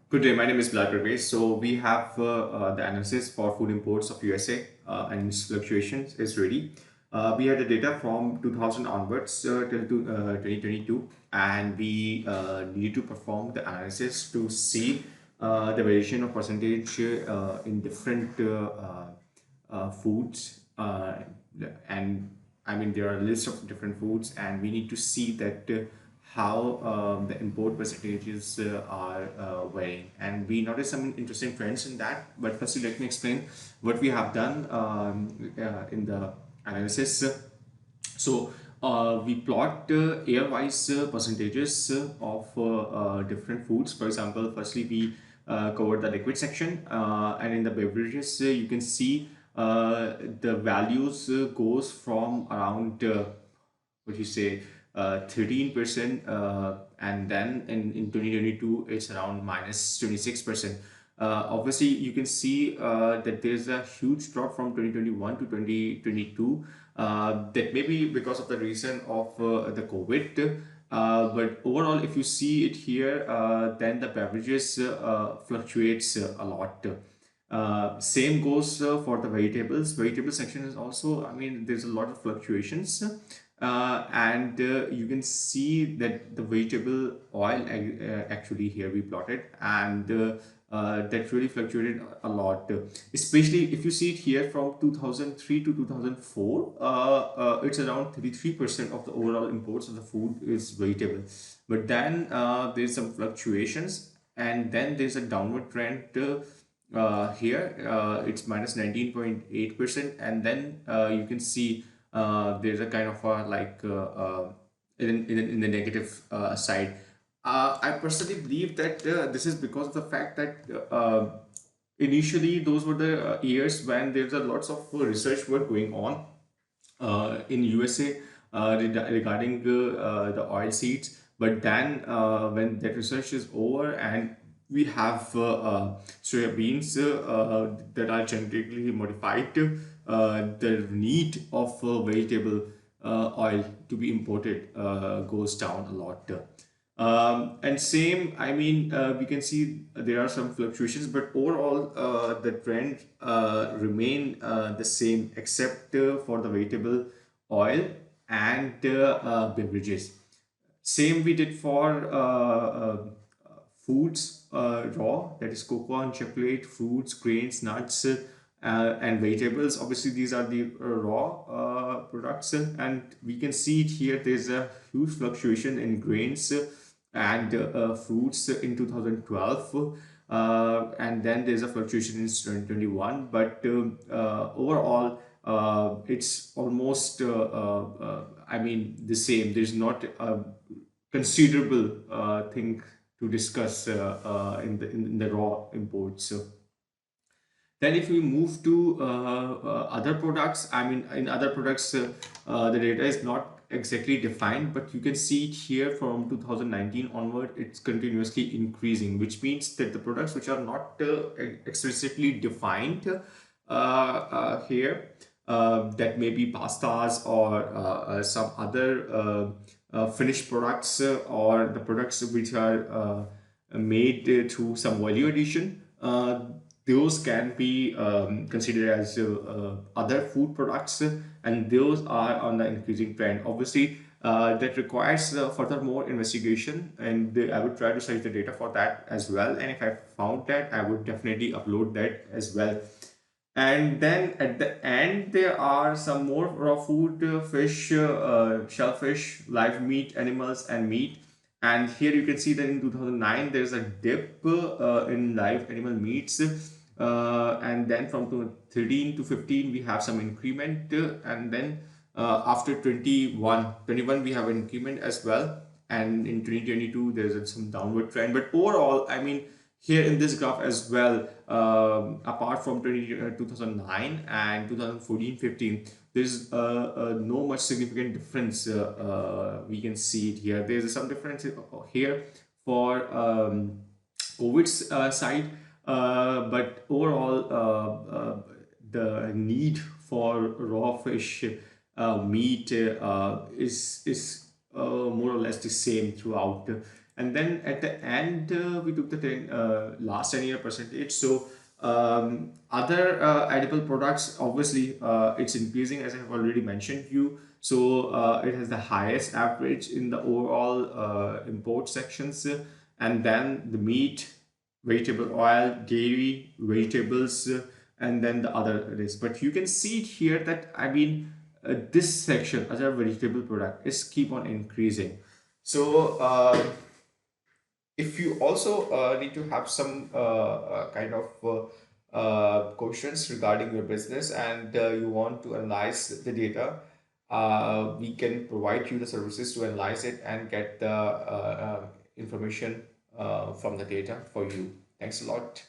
Good day, my name is Black. So we have the analysis for food imports of USA and its fluctuations is ready. We had the data from 2000 onwards till 2022, and we need to perform the analysis to see the variation of percentage in different foods. And I mean, there are a list of different foods, and we need to see that how the import percentages are varying. And we noticed some interesting trends in that. But firstly, let me explain what we have done in the analysis. So we plot year-wise percentages of different foods. For example, firstly we covered the liquid section, and in the beverages you can see the values goes from around what you say 13%, and then in 2022 it's around minus 26%. Obviously you can see that there's a huge drop from 2021 to 2022. That may be because of the reason of the COVID, but overall if you see it here, then the beverages fluctuates a lot. Same goes for the vegetables. Vegetable section is also, I mean, there's a lot of fluctuations, and you can see that the vegetable oil actually here we plotted, and that really fluctuated a lot. Especially if you see it here from 2003 to 2004, it's around 33% of the overall imports of the food is vegetable. But then there's some fluctuations, and then there's a downward trend. Here it's minus 19.8%, and then you can see there's a kind of in the negative side. I personally believe that this is because of the fact that initially those were the years when there's a lots of research work going on in USA regarding the oil seeds. But then when that research is over and we have soya beans that are genetically modified, the need of vegetable oil to be imported goes down a lot. And same, I mean, we can see there are some fluctuations, but overall, the trend remain the same, except for the vegetable oil and beverages. Same we did for foods, raw, that is cocoa and chocolate, fruits, grains, nuts, and vegetables. Obviously, these are the raw products, and we can see it here. There's a huge fluctuation in grains and fruits in 2012. And then there's a fluctuation in 2021, but overall it's almost I mean the same. There's not a considerable thing to discuss in the raw imports. So then if we move to other products, I mean, in other products, the data is not exactly defined, but you can see it here from 2019 onward, it's continuously increasing, which means that the products which are not explicitly defined here, that may be pastas or some other finished products, or the products which are made through some value addition, those can be considered as other food products, and those are on the increasing trend. Obviously, that requires furthermore investigation, and I would try to search the data for that as well. And if I found that, I would definitely upload that as well. And then at the end, there are some more raw food, fish, shellfish, live meat, animals, and meat. And here you can see that in 2009, there's a dip in live animal meats. And then from 13 to 15, we have some increment. And then after 21, we have an increment as well. And in 2022, there's some downward trend. But overall, I mean, here in this graph as well, apart from 2009 and 2014-15, there's no much significant difference. We can see it here. There's some difference here for COVID's side, but overall, the need for raw fish meat is more or less the same throughout. And then at the end, we took the last 10-year percentage. So other edible products, obviously, it's increasing, as I have already mentioned you. So it has the highest average in the overall import sections. And then the meat, vegetable oil, dairy, vegetables, and then the other list. But you can see it here that, I mean, this section, other vegetable product, is keep on increasing. So if you also need to have some kind of questions regarding your business, and you want to analyze the data, we can provide you the services to analyze it and get the information from the data for you. Thanks a lot.